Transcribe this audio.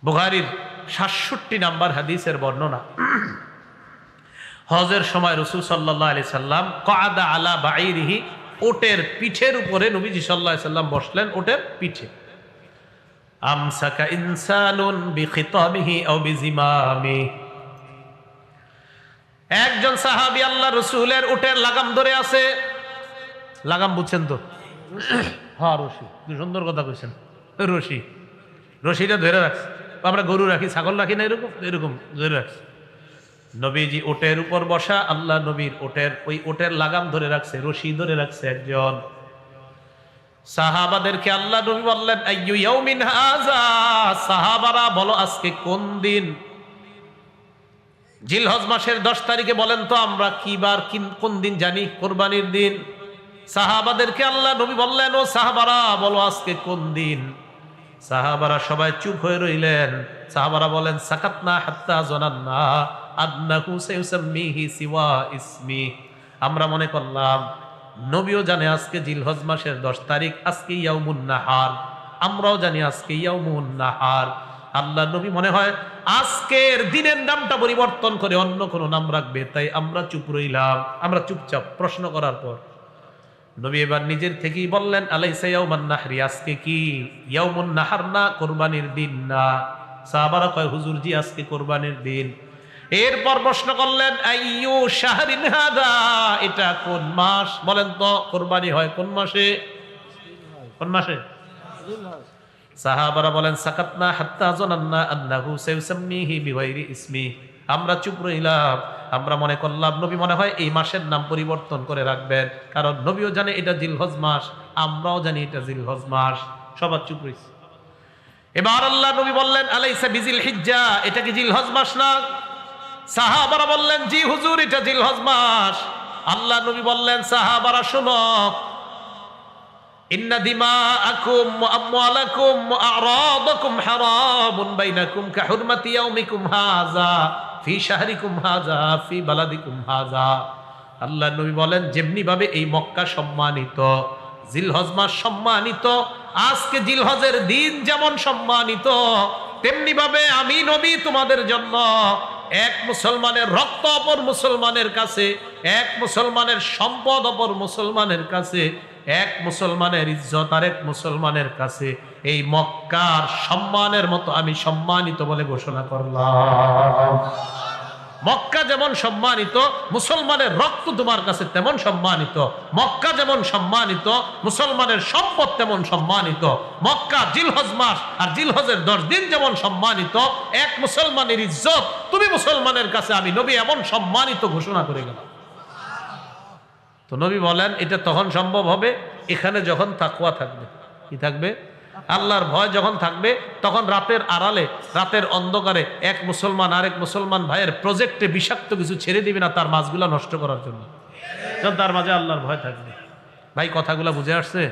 বুখারীর ৬৭ নম্বর হাদিসের বর্ণনা। হজের সময় রাসূল সাল্লাল্লাহু আলাইহি সাল্লাম ক্বাদা আলা বাঈরিহি, ওটের পিঠের উপরে নবীজি সাল্লাল্লাহু আলাইহি সাল্লাম বসলেন, ওটের পিঠে। আমসাকা ইনসানুন বিখিতামিহি আও বিজিমামি, একজন সাহাবী আল্লাহ রাসূলের উটের লাগাম ধরে আছে। লাগাম বুঝছেন তো? হ্যাঁ, রশি। সুন্দর কথা কইছেন, রশি। রশিটা ধরে রাখছে। আমরা গরু রাখি, ছাগল রাখি না, এরকম এরকম ধরে রাখছে। নবীজি ওটের উপর বসা, আল্লাহ নবীর ওই ওটের লাগাম ধরে রাখছে, রশি ধরে রাখছে একজন। সাহাবাদেরকে আল্লাহ নবী বললেন, আইয়ু ইয়াউমিন হাযা, সাহাবারা বলো আজকে কোন দিন? জিলহজ মাসের 10 তারিখে বলেন তো আমরা কি বার, কোন দিন জানি? কোরবানির দিন। সাহাবাদেরকে আল্লাহ নবী বললেন, ও সাহাবারা বলো আজকে কোন দিন? সাহাবারা সবাই চুপ হয়ে রইলেন। সাহাবারা বলেন, সাকাতনা হাত্তা জানান্না আন্নাহু সায়ুসাম্মিহি সিওয়া ইসমি, আমরা মনে করলাম নবীও জানে আজকে জিলহজ মাসের 10 তারিখ, আজকে ইয়াউমুন নাহার, আমরাও জানি আজকে ইয়াউমুন নাহার। আল্লাহ নবী মনে হয় আজকের দিনের নামটা পরিবর্তন করে অন্য কোনো নাম রাখবে, তাই আমরা চুপ রইলাম। আমরা চুপচাপ। প্রশ্ন করার পর নবী এবার নিজের থেকেই বললেন, আলাইসা ইয়াউমান নাহরি, আজকে কি ইয়াউমুন নাহার না, কোরবানির দিন না? সাহাবারা কয়, হুজুর জি আজকে কোরবানির দিন। এরপর প্রশ্ন করলেন, আইয়ু শাহরিন হাদা, এটা কোন মাস বলেন তো? কোরবানি হয় কোন মাসে? কোন মাসে? সাহাবারা বলেন, সাকাতনা হাত্তা জানান্না আন্নাহু সায়ুসাম্মিহি বিগাইরি ইসমি, আমরা চুপ রইলাম। আমরা মনে করলাম নবী মনে হয় এই মাসের নাম পরিবর্তন করে রাখবেন, কারণ নবীও জানে এটা জিলহজ মাস, আমরাও জানি এটা জিলহজ মাস। সবার চুপ রইছে। এবার আল্লাহ নবী বললেন, আলাইসা বিজিল হিজ্জা, এটা কি জিলহজ মাস না? সাহাবারা বললেন, জি হুজুর এটা জিলহজ মাস। আল্লাহ নবী বললেন, সাহাবারা শোনো, ইন্না দিমাআকুম ওয়া আমওয়ালাকুম ওয়া আ'রাদাকুম হারামুন বাইনাকুম কাহুরমাতি ইয়াউমিকুম হাযা ফি শাহরিকুম হাযা ফি বালাদিকুম হাযা। আল্লাহ নবী বলেন, যেমনি ভাবে এই মক্কা সম্মানিত, জিলহজ মাস সম্মানিত, আজকে জিলহজের দিন যেমন সম্মানিত, তেমনি ভাবে আমি নবী তোমাদের জন্য এক মুসলমানের রক্ত অপর মুসলমানের কাছে, এক মুসলমানের সম্পদ অপর মুসলমানের কাছে, এক মুসলমানের ইজ্জত আরেক মুসলমানের কাছে, এই মক্কার সম্মানের মতো আমি সম্মানিত বলে ঘোষণা করলাম। মক্কা যেমন সম্মানিত, মুসলমানের রক্ত তোমার কাছে তেমন সম্মানিত। মক্কা যেমন সম্মানিত, মুসলমানের সম্পদ তেমন সম্মানিত। মক্কা জিলহজ মাস আর জিলহজের 10 দিন যেমন সম্মানিত, এক মুসলমানের ইজ্জত তুমি মুসলমানের কাছে আমি নবী এমন সম্মানিত ঘোষণা করে গেলাম। তো নবী বলেন, এটা তখন সম্ভব হবে এখানে যখন তাকওয়া থাকবে। কি থাকবে? আল্লাহর ভয় যখন থাকবে, তখন রাতের আড়ালে, রাতের অন্ধকারে এক মুসলমান আরেক মুসলমান ভাইয়ের প্রজেক্টে বিষাক্ত কিছু ছেড়ে দিবে না তার মাছগুলা নষ্ট করার জন্য, যখন তার মাঝে আল্লাহর ভয় থাকবে। ভাই কথাগুলা বুঝে আসছে?